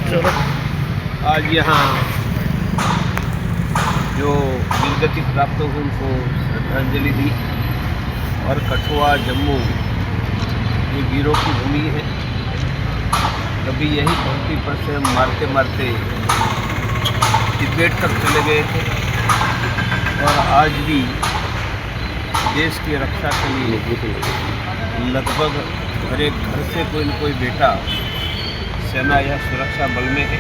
आज यहाँ जो वीरगति प्राप्त हुई उनको श्रद्धांजलि दी और कठुआ जम्मू ये वीरों की भूमि है। कभी यही धरती पर से मारते मारते तिब्बत तक चले गए थे और आज भी देश की रक्षा के लिए लगभग हर एक घर से कोई न कोई बेटा सेना या सुरक्षा बल में है।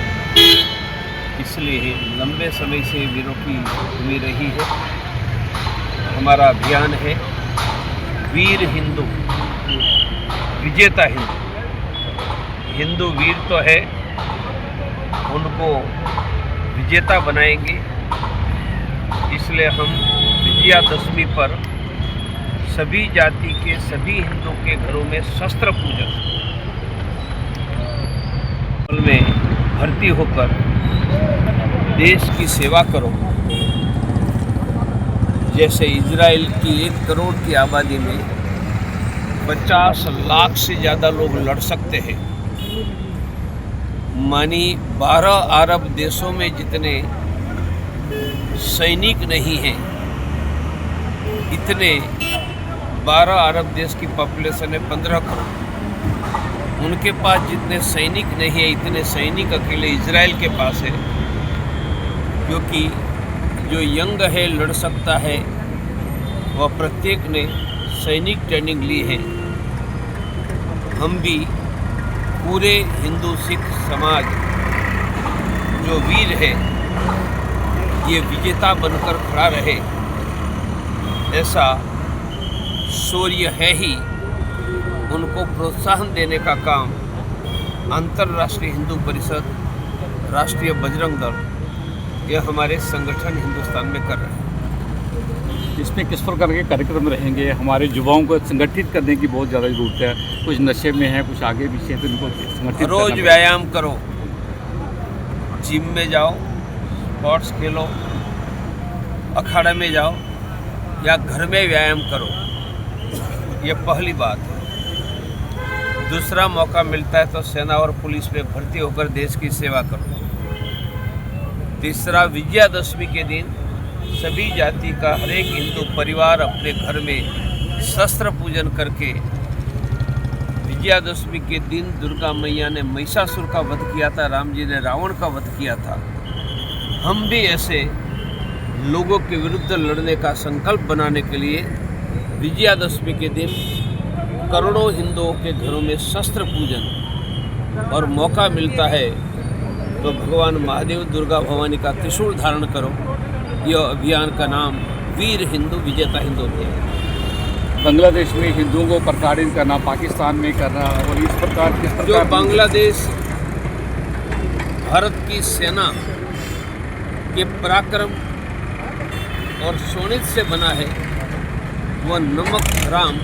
इसलिए लंबे समय से वीरों की भूमि रही है। हमारा अभियान है वीर हिंदू विजेता हिंदू। हिंदू वीर तो है, उनको विजेता बनाएंगे। इसलिए हम विजयादशमी पर सभी जाति के सभी हिंदू के घरों में शस्त्र पूजन में भर्ती होकर देश की सेवा करो। जैसे इजराइल की 1 करोड़ की आबादी में 50 लाख से ज़्यादा लोग लड़ सकते हैं, मानी 12 अरब देशों में जितने सैनिक नहीं हैं, इतने 12 अरब देश की पॉपुलेशन है 15 करोड़। उनके पास जितने सैनिक नहीं है, इतने सैनिक अकेले इजराइल के पास है। क्योंकि जो यंग है लड़ सकता है, वह प्रत्येक ने सैनिक ट्रेनिंग ली है। हम भी पूरे हिंदू सिख समाज जो वीर है, ये विजेता बनकर खड़ा रहे, ऐसा शौर्य है ही। उनको प्रोत्साहन देने का काम अंतर्राष्ट्रीय हिंदू परिषद, राष्ट्रीय बजरंग दल, ये हमारे संगठन हिंदुस्तान में कर रहे हैं। इसमें किस प्रकार के कार्यक्रम रहेंगे? हमारे युवाओं को संगठित करने की बहुत ज़्यादा ज़रूरत है। कुछ नशे में है, कुछ आगे पीछे, तो इनको संगठित रोज व्यायाम करो, जिम में जाओ, स्पोर्ट्स खेलो, अखाड़े में जाओ या घर में व्यायाम करो। ये पहली बात है। दूसरा मौका मिलता है तो सेना और पुलिस में भर्ती होकर देश की सेवा करो। तीसरा, विजयादशमी के दिन सभी जाति का हर एक हिंदू परिवार अपने घर में शस्त्र पूजन करके, विजयादशमी के दिन दुर्गा मैया ने महिषासुर का वध किया था, राम जी ने रावण का वध किया था। हम भी ऐसे लोगों के विरुद्ध लड़ने का संकल्प बनाने के लिए विजयादशमी के दिन करोड़ों हिंदुओं के घरों में शस्त्र पूजन, और मौका मिलता है तो भगवान महादेव दुर्गा भवानी का त्रिशूल धारण करो। यह अभियान का नाम वीर हिंदू विजेता हिंदू है। बांग्लादेश में हिंदुओं को प्रताड़ित करना, पाकिस्तान में करना, और इस प्रकार जो बांग्लादेश भारत की सेना के पराक्रम और शोणित से बना है, वह नमक हराम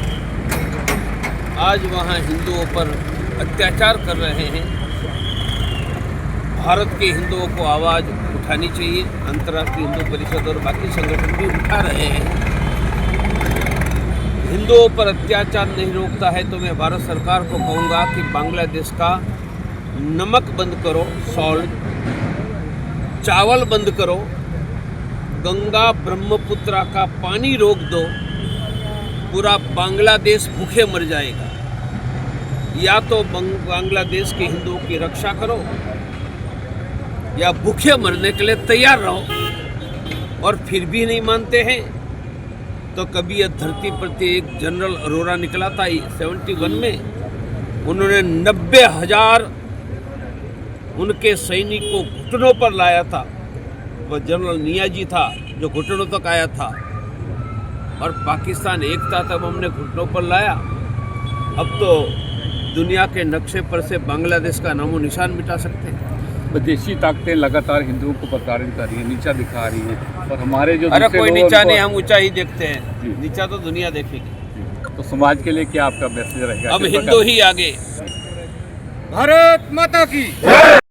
आज वहाँ हिंदुओं पर अत्याचार कर रहे हैं। भारत के हिंदुओं को आवाज़ उठानी चाहिए। अंतर्राष्ट्रीय हिंदू परिषद और बाकी संगठन भी उठा रहे हैं। हिंदुओं पर अत्याचार नहीं रोकता है तो मैं भारत सरकार को कहूँगा कि बांग्लादेश का नमक बंद करो, सॉल्ट, चावल बंद करो, गंगा ब्रह्मपुत्रा का पानी रोक दो, पूरा बांग्लादेश भूखे मर जाएगा। या तो बांग्लादेश के हिंदुओं की रक्षा करो या भूखे मरने के लिए तैयार रहो। और फिर भी नहीं मानते हैं तो कभी यह धरती पर एक जनरल अरोरा निकला था 71 में, उन्होंने 90,000 उनके सैनिक को घुटनों पर लाया था। वह जनरल नियाजी था जो घुटनों तक आया था। और पाकिस्तान एक था तब हमने घुटनों पर लाया। अब तो दुनिया के नक्शे पर से बांग्लादेश का नामो निशान मिटा सकते हैं। विदेशी ताकतें लगातार हिंदुओं को प्रताड़ित कर रही है, नीचा दिखा रही है, और हमारे जो अरे कोई नीचा नहीं, हम ऊंचा ही देखते हैं। नीचा तो दुनिया देखेगी। तो समाज के लिए क्या आपका मैसेज रहेगा? अब हिंदू ही आगे। भारत माता की